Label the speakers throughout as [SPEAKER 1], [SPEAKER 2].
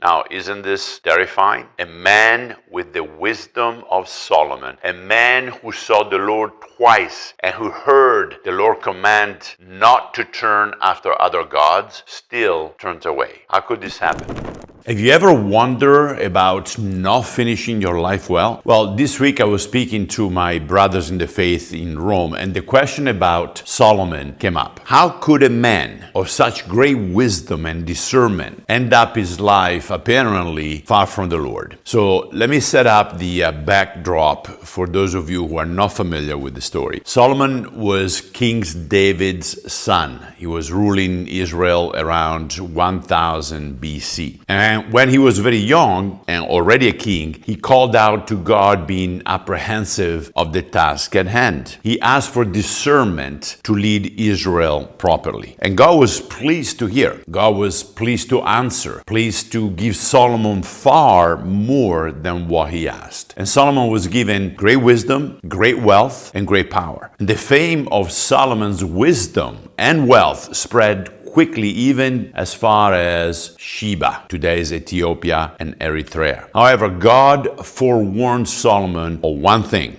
[SPEAKER 1] Now, isn't this terrifying? A man with the wisdom of Solomon, a man who saw the Lord twice and who heard the Lord command not to turn after other gods, still turns away. How could this happen? Have you ever wondered about not finishing your life well? Well, this week I was speaking to my brothers in the faith in Rome, and the question about Solomon came up. How could a man of such great wisdom and discernment end up his life apparently far from the Lord? So let me set up the backdrop for those of you who are not familiar with the story. Solomon was King David's son. He was ruling Israel around 1000 BC. And when he was very young and already a king, he called out to God, being apprehensive of the task at hand. He asked for discernment to lead Israel properly. And God was pleased to hear. God was pleased to answer, pleased to give Solomon far more than what he asked. And Solomon was given great wisdom, great wealth, and great power. And the fame of Solomon's wisdom and wealth spread quickly, even as far as Sheba, today's Ethiopia and Eritrea. However, God forewarned Solomon of one thing,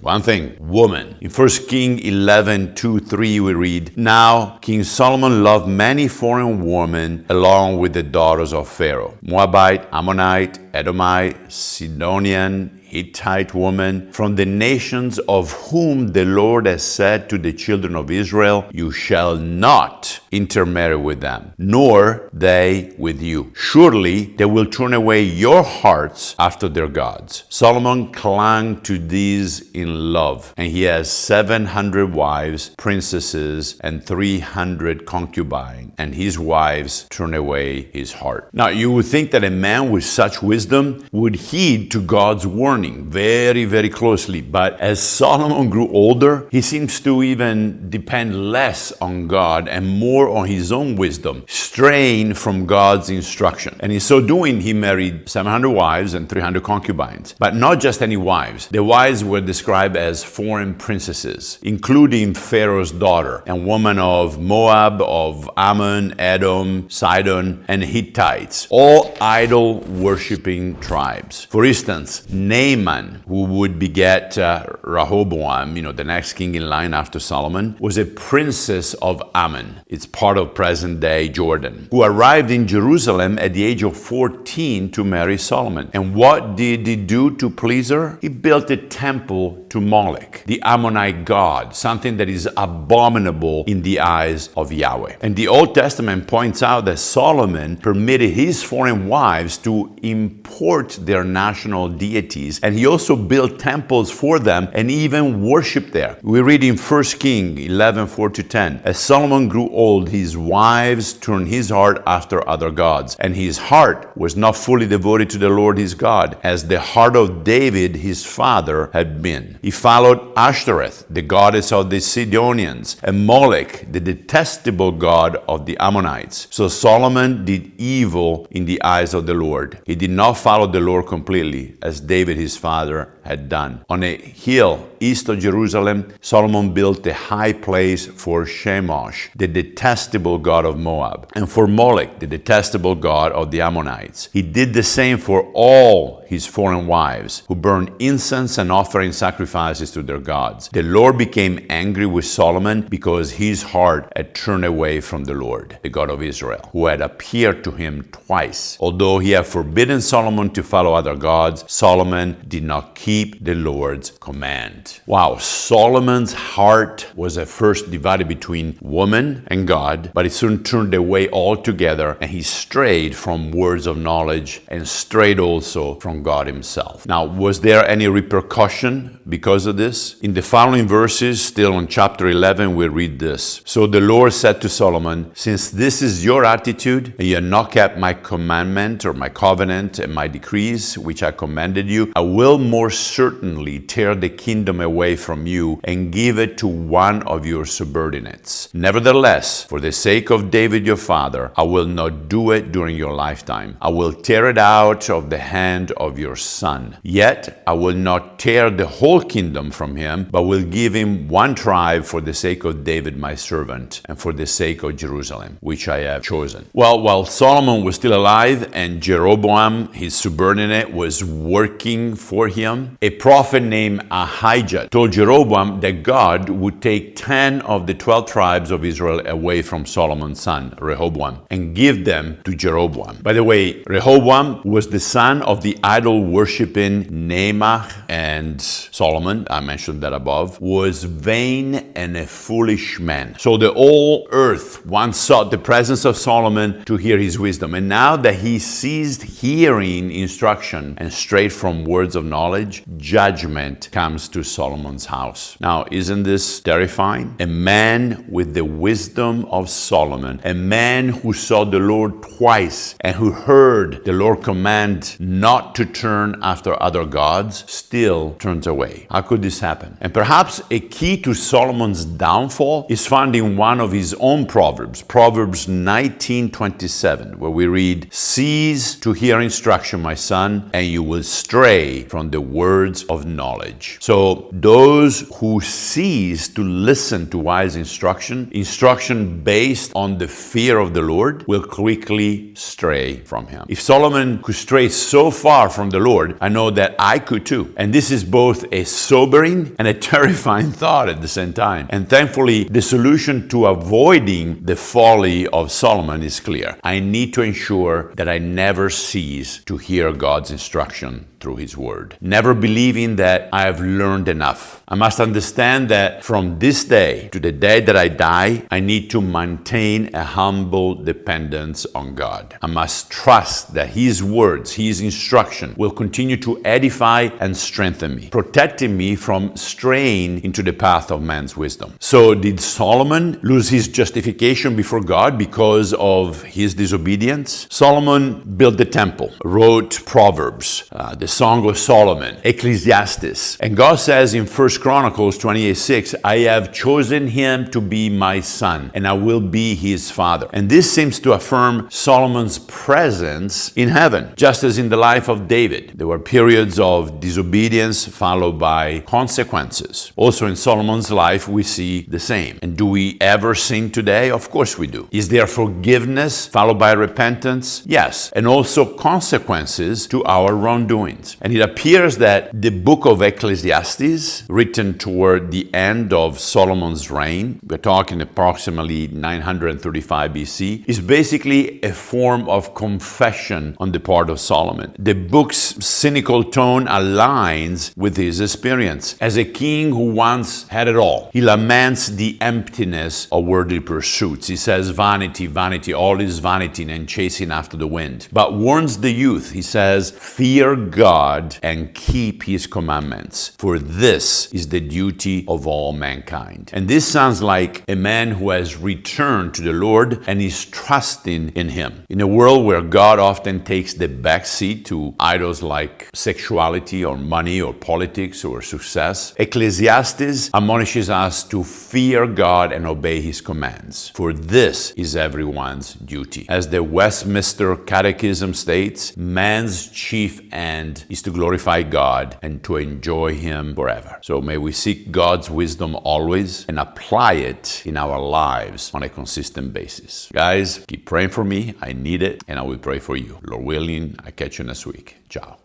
[SPEAKER 1] woman. In 1 Kings 11:2-3 we read, "Now King Solomon loved many foreign women along with the daughters of Pharaoh, Moabite, Ammonite, Edomite, Sidonian, Hittite woman, from the nations of whom the Lord has said to the children of Israel, you shall not intermarry with them, nor they with you. Surely they will turn away your hearts after their gods." Solomon clung to these in love, and he has 700 wives, princesses, and 300 concubines, and his wives turn away his heart. Now, you would think that a man with such wisdom would heed to God's warning very, very closely. But as Solomon grew older, he seems to even depend less on God and more on his own wisdom, straying from God's instruction. And in so doing, he married 700 wives and 300 concubines. But not just any wives. The wives were described as foreign princesses, including Pharaoh's daughter, and women of Moab, of Ammon, Edom, Sidon, and Hittites, all idol-worshipping tribes. For instance, Naaman, who would beget Rehoboam, the next king in line after Solomon, was a princess of Ammon. It's part of present-day Jordan, who arrived in Jerusalem at the age of 14 to marry Solomon. And what did he do to please her? He built a temple to Moloch, the Ammonite god, something that is abominable in the eyes of Yahweh. And the Old Testament points out that Solomon permitted his foreign wives to import their national deities, and he also built temples for them and even worshiped there. We read in 1 Kings 11:4-10, as Solomon grew old, his wives turned his heart after other gods, and his heart was not fully devoted to the Lord his God, as the heart of David his father had been. He followed Ashtoreth, the goddess of the Sidonians, and Moloch, the detestable god of the Ammonites. So Solomon did evil in the eyes of the Lord. He did not follow the Lord completely, as David his father had done. On a hill east of Jerusalem, Solomon built a high place for Chemosh, the detestable god of Moab, and for Moloch, the detestable god of the Ammonites. He did the same for all his foreign wives, who burned incense and offering sacrifices to their gods. The Lord became angry with Solomon because his heart had turned away from the Lord, the God of Israel, who had appeared to him twice. Although he had forbidden Solomon to follow other gods, Solomon did not keep the Lord's command. Wow, Solomon's heart was at first divided between woman and God, but it soon turned away altogether, and he strayed from words of knowledge and strayed also from God himself. Now, was there any repercussion because of this? In the following verses, still in chapter 11, we read this. So the Lord said to Solomon, since this is your attitude, and you have not kept my commandment or my covenant and my decrees, which I commanded you, I will more certainly tear the kingdom away from you and give it to one of your subordinates. Nevertheless, for the sake of David your father, I will not do it during your lifetime. I will tear it out of the hand of your son. Yet I will not tear the whole kingdom from him, but will give him one tribe for the sake of David my servant, and for the sake of Jerusalem, which I have chosen. Well, while Solomon was still alive and Jeroboam, his subordinate, was working for him, a prophet named Ahijah told Jeroboam that God would take 10 of the 12 tribes of Israel away from Solomon's son, Rehoboam, and give them to Jeroboam. By the way, Rehoboam was the son of the idol-worshipping Naamah, and Solomon, I mentioned that above, was vain and a foolish man. So the whole earth once sought the presence of Solomon to hear his wisdom. And now that he ceased hearing instruction and strayed from words of knowledge, judgment comes to Solomon's house. Now, isn't this terrifying? A man with the wisdom of Solomon, a man who saw the Lord twice and who heard the Lord command not to turn after other gods, still turns away. How could this happen? And perhaps a key to Solomon's downfall is found in one of his own Proverbs, Proverbs 19:27, where we read, "Cease to hear instruction, my son, and you will stray from the words of knowledge." So those who cease to listen to wise instruction based on the fear of the Lord, will quickly stray from him. If Solomon could stray so far from the Lord, I know that I could too. And this is both a sobering and a terrifying thought at the same time. And thankfully, the solution to avoiding the folly of Solomon is clear. I need to ensure that I never cease to hear God's instruction through his word. Never believing that I have learned enough. I must understand that from this day to the day that I die, I need to maintain a humble dependence on God. I must trust that his words, his instruction will continue to edify and strengthen me, protecting me from straying into the path of man's wisdom. So did Solomon lose his justification before God because of his disobedience? Solomon built the temple, wrote Proverbs, the Song of Solomon, Ecclesiastes. And God says in 1 Chronicles 28:6, "I have chosen him to be my son, and I will be his father." And this seems to affirm Solomon's presence in heaven, just as in the life of David. There were periods of disobedience followed by consequences. Also in Solomon's life, we see the same. And do we ever sin today? Of course we do. Is there forgiveness followed by repentance? Yes. And also consequences to our wrongdoing. And it appears that the book of Ecclesiastes, written toward the end of Solomon's reign, we're talking approximately 935 BC, is basically a form of confession on the part of Solomon. The book's cynical tone aligns with his experience. As a king who once had it all, he laments the emptiness of worldly pursuits. He says, "Vanity, vanity, all is vanity and chasing after the wind." But warns the youth, he says, "Fear God and keep his commandments, for this is the duty of all mankind." And this sounds like a man who has returned to the Lord and is trusting in him. In a world where God often takes the back seat to idols like sexuality or money or politics or success, Ecclesiastes admonishes us to fear God and obey his commands, for this is everyone's duty. As the Westminster Catechism states, man's chief end is to glorify God and to enjoy him forever. So may we seek God's wisdom always and apply it in our lives on a consistent basis. Guys, keep praying for me. I need it, and I will pray for you. Lord willing, I catch you next week. Ciao.